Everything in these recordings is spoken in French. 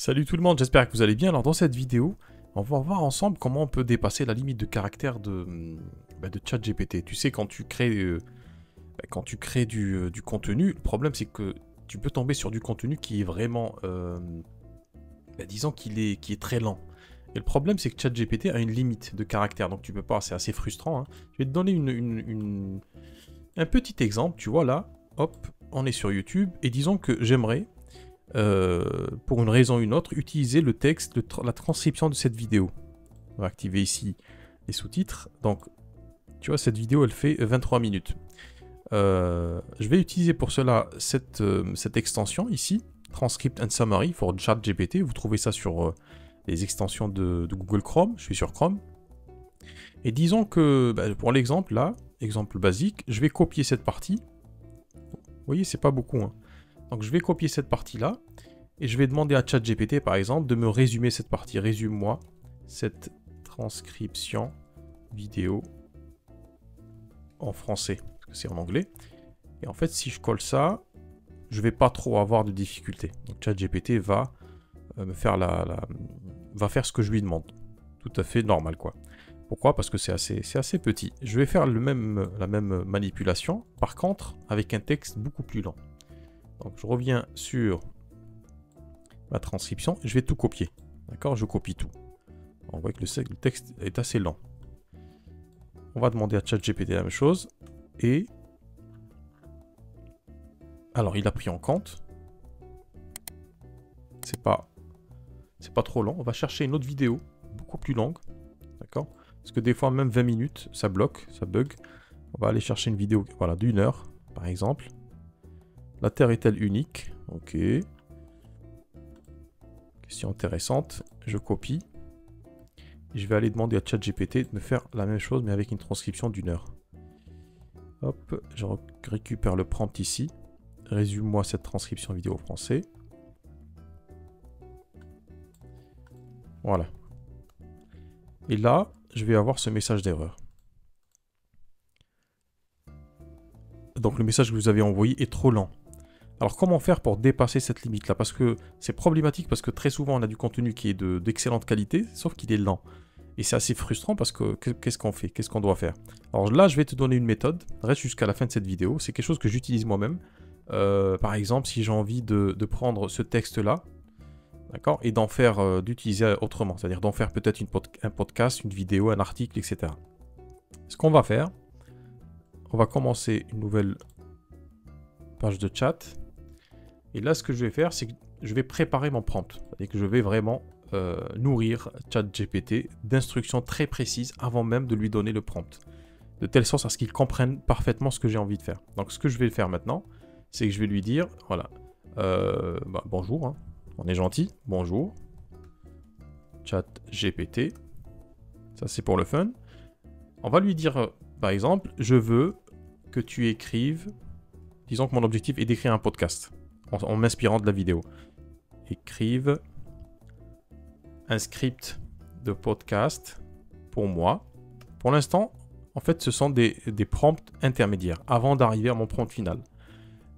Salut tout le monde, j'espère que vous allez bien. Alors dans cette vidéo, on va voir ensemble comment on peut dépasser la limite de caractère de ChatGPT. Tu sais, quand tu crées du contenu, le problème c'est que tu peux tomber sur du contenu qui est vraiment, disons qui est très lent. Et le problème c'est que ChatGPT a une limite de caractère, donc tu peux pas, c'est assez frustrant, hein. Je vais te donner un petit exemple, tu vois là, hop, on est sur YouTube, et disons que j'aimerais... pour une raison ou une autre, utiliser le texte, la transcription de cette vidéo. On va activer ici les sous-titres. Donc, tu vois, cette vidéo, elle fait 23 minutes. Je vais utiliser pour cela cette extension ici, Transcript and Summary for ChatGPT. Vous trouvez ça sur les extensions de Google Chrome. Je suis sur Chrome. Et disons que, pour l'exemple, là, exemple basique, je vais copier cette partie. Vous voyez, c'est pas beaucoup, hein. Donc je vais copier cette partie-là, et je vais demander à ChatGPT, par exemple, de me résumer cette partie. Résume-moi cette transcription vidéo en français, parce que c'est en anglais. Et en fait, si je colle ça, je vais pas trop avoir de difficultés. Donc ChatGPT va me faire va faire ce que je lui demande. Tout à fait normal, quoi. Pourquoi? Parce que c'est assez petit. Je vais faire la même manipulation, par contre, avec un texte beaucoup plus lent. Donc je reviens sur ma transcription, je vais tout copier. D'accord? Je copie tout. On voit que le texte est assez lent. On va demander à ChatGPT la même chose. Et... alors il a pris en compte. C'est pas trop long. On va chercher une autre vidéo, beaucoup plus longue. D'accord? Parce que des fois, même 20 minutes, ça bloque, ça bug. On va aller chercher une vidéo, voilà, d'1 heure, par exemple. La Terre est-elle unique? Ok. Question intéressante. Je copie. Je vais aller demander à ChatGPT de me faire la même chose, mais avec une transcription d'1 heure. Hop, je récupère le prompt ici. Résume-moi cette transcription vidéo français. Voilà. Et là, je vais avoir ce message d'erreur. Donc le message que vous avez envoyé est trop lent. Alors comment faire pour dépasser cette limite-là? Parce que c'est problématique, parce que très souvent on a du contenu qui est d'excellente qualité, sauf qu'il est lent. Et c'est assez frustrant parce que qu'est-ce qu'on fait? Qu'est-ce qu'on doit faire? Alors là, je vais te donner une méthode, reste jusqu'à la fin de cette vidéo. C'est quelque chose que j'utilise moi-même. Par exemple, si j'ai envie de prendre ce texte-là, d'accord, et d'en faire, d'utiliser autrement. C'est-à-dire d'en faire peut-être un podcast, une vidéo, un article, etc. Ce qu'on va faire, on va commencer une nouvelle page de chat. Et là, ce que je vais faire, c'est que je vais préparer mon prompt. C'est-à-dire que je vais vraiment nourrir ChatGPT d'instructions très précises avant même de lui donner le prompt. De telle sorte à ce qu'il comprenne parfaitement ce que j'ai envie de faire. Donc, ce que je vais faire maintenant, c'est que je vais lui dire, voilà, bonjour, hein, on est gentil, bonjour, ChatGPT, ça c'est pour le fun. On va lui dire, par exemple, je veux que tu écrives, disons que mon objectif est d'écrire un podcast. En m'inspirant de la vidéo. Écrive un script de podcast pour moi. Pour l'instant, en fait, ce sont des prompts intermédiaires avant d'arriver à mon prompt final.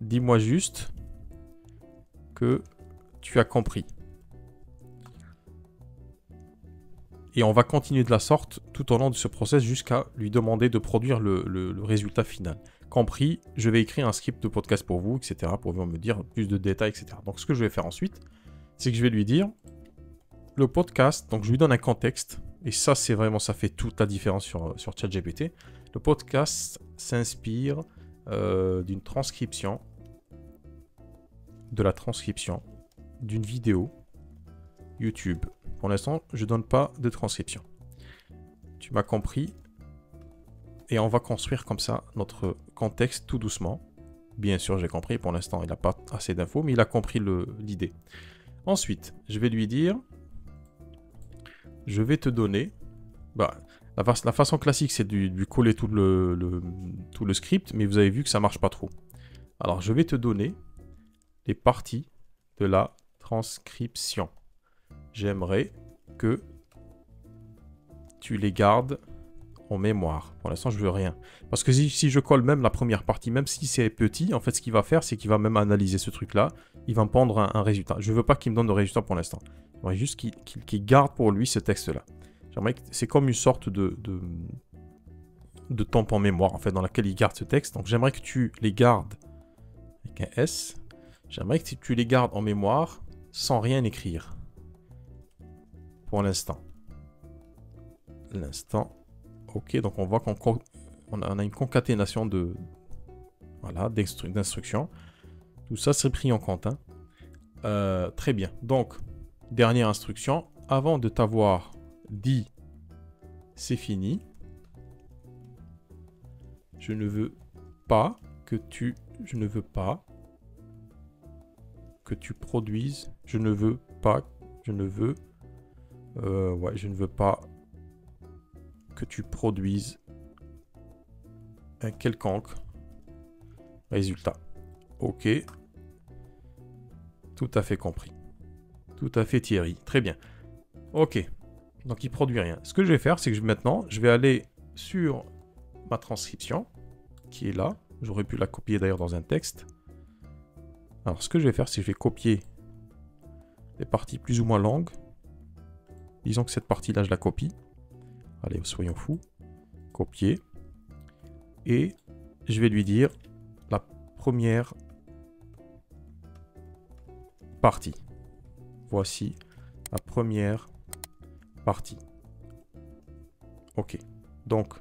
Dis-moi juste que tu as compris. Et on va continuer de la sorte tout au long de ce process jusqu'à lui demander de produire le résultat final. Compris, je vais écrire un script de podcast pour vous, etc. pour me dire plus de détails, etc. Donc ce que je vais faire ensuite, c'est que je vais lui dire le podcast, donc je lui donne un contexte, et ça c'est vraiment, ça fait toute la différence sur ChatGPT. Le podcast s'inspire d'une transcription, de la transcription d'une vidéo YouTube. Pour l'instant, je ne donne pas de transcription. Tu m'as compris. Et on va construire comme ça notre contexte tout doucement. Bien sûr, j'ai compris. Pour l'instant, il n'a pas assez d'infos, mais il a compris l'idée. Ensuite, je vais lui dire, je vais te donner... la façon classique, c'est de coller tout le script, mais vous avez vu que ça ne marche pas trop. Alors, je vais te donner les parties de la transcription. J'aimerais que tu les gardes en mémoire. Pour l'instant, je veux rien. Parce que si je colle même la première partie, même si c'est petit, en fait, ce qu'il va faire, c'est qu'il va même analyser ce truc-là. il va me prendre un résultat. Je ne veux pas qu'il me donne de résultat pour l'instant. J'aimerais juste qu'il garde pour lui ce texte-là. C'est comme une sorte de tampon mémoire, en fait, dans laquelle il garde ce texte. Donc, j'aimerais que tu les gardes avec un S. J'aimerais que tu les gardes en mémoire sans rien écrire. Pour l'instant. Ok, donc on voit qu'on a une concaténation d'instructions. Tout ça, c'est pris en compte. Hein. Très bien. Donc, dernière instruction. Avant de t'avoir dit c'est fini, je ne veux pas que tu produises, je ne veux pas que tu produises un quelconque résultat. Ok. Tout à fait compris. Tout à fait Thierry. Très bien. Ok. Donc il produit rien. Ce que je vais faire, c'est que maintenant, je vais aller sur ma transcription, qui est là. J'aurais pu la copier d'ailleurs dans un texte. Alors ce que je vais faire, c'est que je vais copier les parties plus ou moins longues. Disons que cette partie-là, je la copie. Allez, soyons fous. Copier. Et je vais lui dire la première partie. Voici la première partie. Ok. Donc,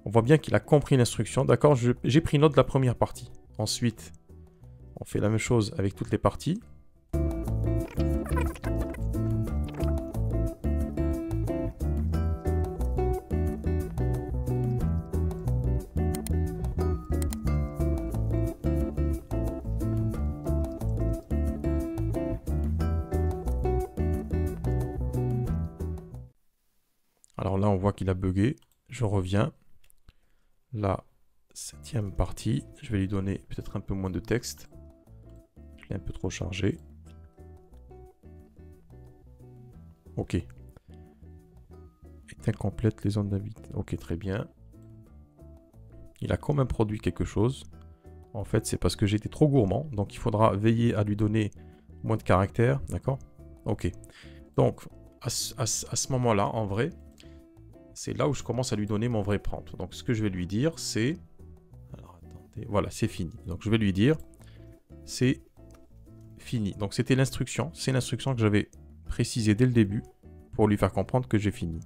on voit bien qu'il a compris l'instruction. D'accord, j'ai pris note de la première partie. Ensuite, on fait la même chose avec toutes les parties. Alors là, on voit qu'il a bugué. Je reviens. La 7e partie. Je vais lui donner peut-être un peu moins de texte. Je l'ai un peu trop chargé. Ok. Est incomplète les zones d'invite. Ok, très bien. Il a quand même produit quelque chose. En fait, c'est parce que j'étais trop gourmand. Donc, il faudra veiller à lui donner moins de caractères. D'accord? Ok. Donc, à ce moment-là, en vrai, c'est là où je commence à lui donner mon vrai prompt. Donc, ce que je vais lui dire, c'est... Alors, attendez. Voilà, c'est fini. Donc, je vais lui dire, c'est fini. Donc, c'était l'instruction. C'est l'instruction que j'avais précisée dès le début pour lui faire comprendre que j'ai fini.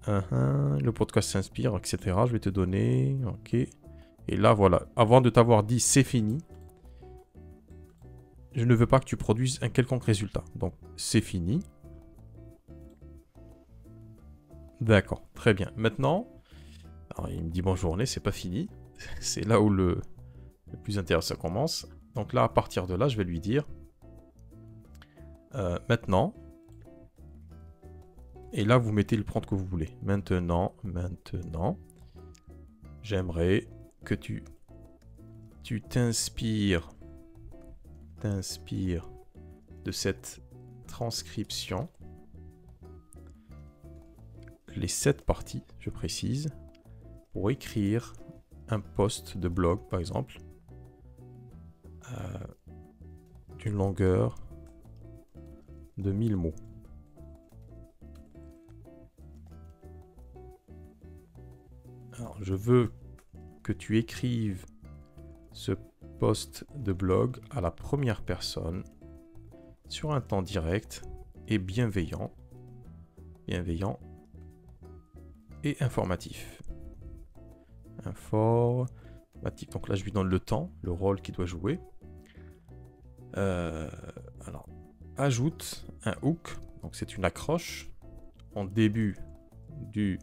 Le podcast s'inspire, etc. Je vais te donner... Ok. Et là, voilà. Avant de t'avoir dit c'est fini, je ne veux pas que tu produises un quelconque résultat. Donc, c'est fini. D'accord, très bien. Maintenant, alors il me dit bonne journée, c'est pas fini. C'est là où le plus intéressant commence. Donc là, à partir de là, je vais lui dire maintenant. Et là, vous mettez le prompt que vous voulez. Maintenant, j'aimerais que tu t'inspires de cette transcription. Les 7 parties, je précise, pour écrire un post de blog, par exemple, d'une longueur de 1000 mots. Alors, je veux que tu écrives ce post de blog à la première personne sur un temps direct et bienveillant et informatif. Informatif. Donc là, je lui donne le temps, le rôle qu'il doit jouer. Alors, ajoute un hook. Donc, c'est une accroche en début du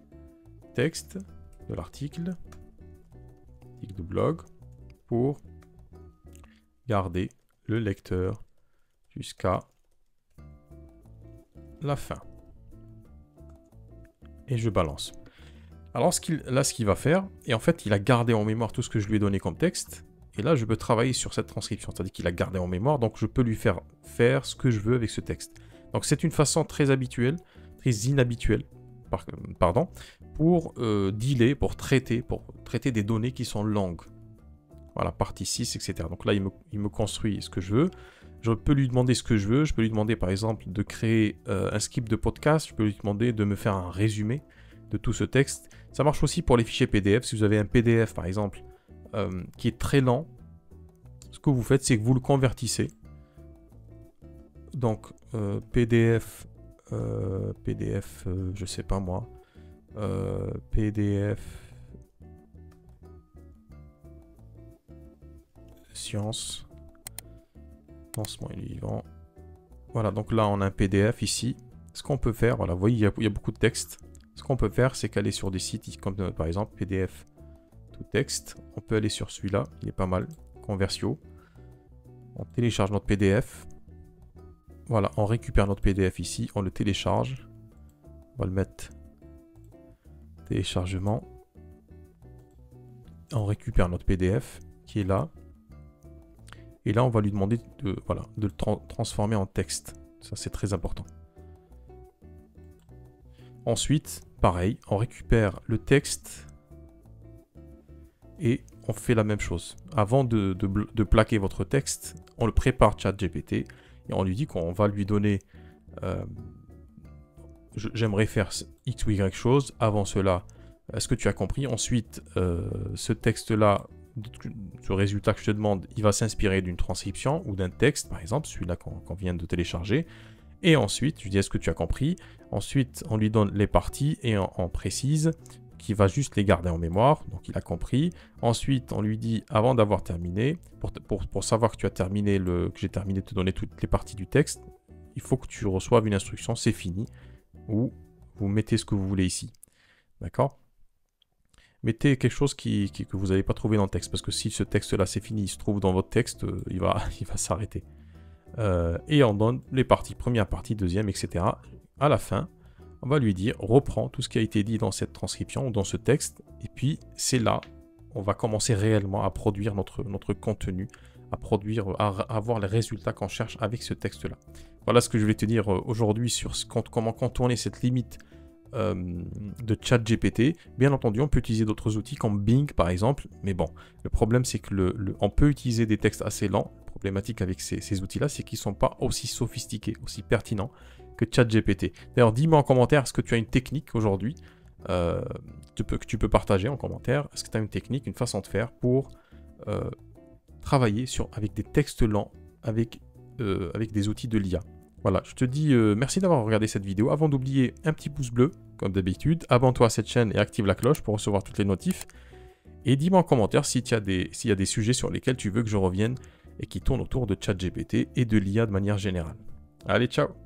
texte de l'article de blog pour garder le lecteur jusqu'à la fin. Et je balance. Alors là, ce qu'il va faire, et en fait, il a gardé en mémoire tout ce que je lui ai donné comme texte. Et là, je peux travailler sur cette transcription. C'est-à-dire qu'il a gardé en mémoire, donc je peux lui faire ce que je veux avec ce texte. Donc c'est une façon très habituelle, très inhabituelle, pour dealer, pour traiter des données qui sont longues. Voilà, partie 6, etc. Donc là, il me construit ce que je veux. Je peux lui demander ce que je veux. Je peux lui demander, par exemple, de créer un script de podcast. Je peux lui demander de me faire un résumé de tout ce texte. Ça marche aussi pour les fichiers PDF. Si vous avez un PDF, par exemple, qui est très lent, ce que vous faites, c'est que vous le convertissez. Donc, PDF, je sais pas moi, PDF, science, lancement et vivant. Voilà, donc là, on a un PDF ici. Ce qu'on peut faire, voilà, vous voyez, il y a beaucoup de texte. Ce qu'on peut faire, c'est qu'aller sur des sites comme par exemple PDF tout texte. On peut aller sur celui-là, il est pas mal, Conversio. On télécharge notre PDF. Voilà, on récupère notre PDF ici, on le télécharge. On va le mettre téléchargement. On récupère notre PDF qui est là. Et là, on va lui demander de le transformer en texte. Ça, c'est très important. Ensuite, pareil, on récupère le texte et on fait la même chose. Avant de plaquer votre texte, on le prépare ChatGPT et on lui dit qu'on va lui donner j'aimerais faire X ou Y chose. Avant cela, est-ce que tu as compris? Ensuite, ce texte-là, ce résultat que je te demande, il va s'inspirer d'une transcription ou d'un texte, par exemple, celui-là qu'on vient de télécharger. Et ensuite, je lui dis, est-ce que tu as compris? Ensuite, on lui donne les parties et on précise qu'il va juste les garder en mémoire. Donc, il a compris. Ensuite, on lui dit, avant d'avoir terminé, pour savoir que tu as terminé, que j'ai terminé de te donner toutes les parties du texte, il faut que tu reçoives une instruction, c'est fini, ou vous mettez ce que vous voulez ici. D'accord? Mettez quelque chose que vous n'avez pas trouvé dans le texte, parce que si ce texte-là, c'est fini, il se trouve dans votre texte, il va s'arrêter. Et on donne les parties, première partie, deuxième, etc. À la fin, on va lui dire, reprends tout ce qui a été dit dans cette transcription ou dans ce texte, et puis c'est là, on va commencer réellement à produire notre contenu, à avoir les résultats qu'on cherche avec ce texte-là. Voilà ce que je vais te dire aujourd'hui sur comment contourner cette limite de ChatGPT. Bien entendu, on peut utiliser d'autres outils comme Bing par exemple, mais bon, le problème c'est que on peut utiliser des textes assez lents. La problématique avec ces outils-là, c'est qu'ils ne sont pas aussi sophistiqués, aussi pertinents que ChatGPT. D'ailleurs, dis-moi en commentaire, est-ce que tu as une technique aujourd'hui que tu peux partager en commentaire? Est-ce que tu as une technique, une façon de faire pour travailler avec des textes lents, avec des outils de l'IA? Voilà, je te dis merci d'avoir regardé cette vidéo. Avant d'oublier, un petit pouce bleu, comme d'habitude. Abonne-toi à cette chaîne et active la cloche pour recevoir toutes les notifs. Et dis-moi en commentaire s'il y a des sujets sur lesquels tu veux que je revienne et qui tournent autour de ChatGPT et de l'IA de manière générale. Allez, ciao!